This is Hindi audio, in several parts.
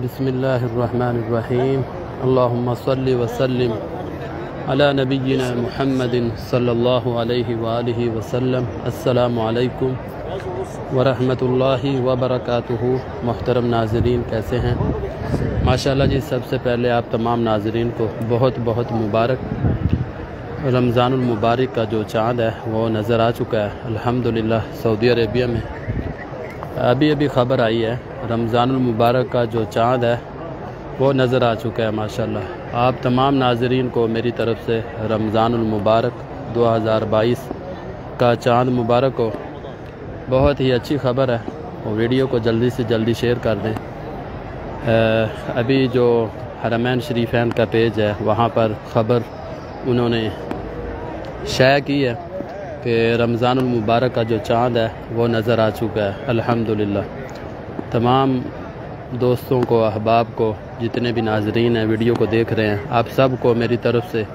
बिस्मिल्लाहिर्रहमानिर्रहीम। अल्लाहुम्मा सल्लि व सल्लिम अला नबिय्यिना मुहम्मदिन सल्लल्लाहु अलैहि व आलिहि वसल्लम। अस्सलामु अलैकुम व रहमतुल्लाहि व बरकातुहू। मोहतरम नाज़रीन, कैसे हैं? माशाअल्लाह जी, सबसे पहले आप तमाम नाज़रीन को बहुत बहुत मुबारक। रमज़ानुल मुबारक का जो चाँद है वो नज़र आ चुका है अल्हम्दुलिल्लाह सऊदी अरेबिया में। अभी अभी ख़बर आई है रमज़ानुल मुबारक का जो चाँद है वो नज़र आ चुका है माशाअल्लाह। आप तमाम नाज़रीन को मेरी तरफ़ से रमज़ानुल मुबारक 2022 का चाँद मुबारक हो। बहुत ही अच्छी ख़बर है, वो वीडियो को जल्दी से जल्दी शेयर कर दें। अभी जो हरमैन शरीफैन का पेज है वहाँ पर ख़बर उन्होंने शाया की है कि रमज़ानुल मुबारक का जो चाँद है वो नज़र आ चुका है अल्हम्दुलिल्लाह। तमाम दोस्तों को, अहबाब को, जितने भी नाज़रीन हैं वीडियो को देख रहे हैं, आप सब को मेरी तरफ़ से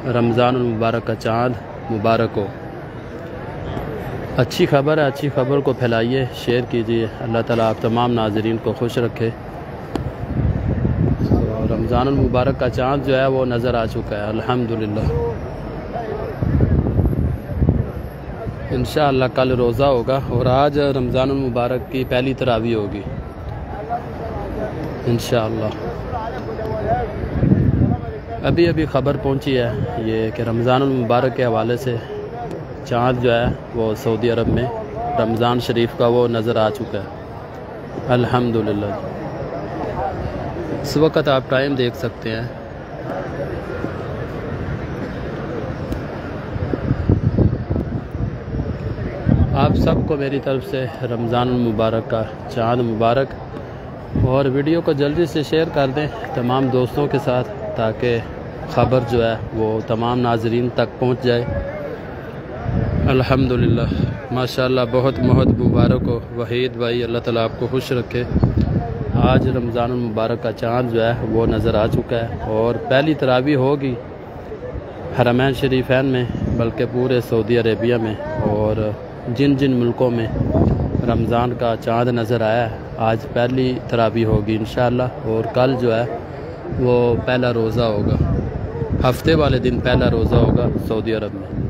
रमज़ानुल मुबारक का चाँद मुबारक हो। अच्छी ख़बर है, अच्छी ख़बर को फैलाइए, शेयर कीजिए। अल्लाह ताला आप तमाम नाज़रीन को खुश रखे। तो रमज़ानुल मुबारक का चाँद जो है वो नज़र आ चुका है अल्हम्दुलिल्लाह। इंशाअल्लाह कल रोज़ा होगा और आज रमज़ानुल मुबारक की पहली तरावी होगी इंशाअल्लाह। अभी अभी ख़बर पहुंची है ये कि रमज़ानुल मुबारक के हवाले से चाँद जो है वो सऊदी अरब में रमज़ान शरीफ का वो नज़र आ चुका है अल्हम्दुलिल्लाह। इस वक्त आप टाइम देख सकते हैं, आप सबको मेरी तरफ़ से रमज़ानुल मुबारक का चाँद मुबारक। और वीडियो को जल्दी से शेयर कर दें तमाम दोस्तों के साथ, ताकि ख़बर जो है वो तमाम नाज़रीन तक पहुंच जाए। अल्हम्दुलिल्लाह माशाअल्लाह, बहुत बहुत मुबारक हो वहीद भाई, अल्लाह ताला आपको खुश रखे। आज रमज़ानुल मुबारक का चाँद जो है वो नज़र आ चुका है और पहली तरावी होगी हरमैन शरीफैन में, बल्कि पूरे सऊदी अरेबिया में। और जिन जिन मुल्कों में रमज़ान का चाँद नज़र आया है, आज पहली तरावी होगी इंशाअल्लाह। और कल जो है वो पहला रोज़ा होगा, हफ्ते वाले दिन पहला रोज़ा होगा सऊदी अरब में।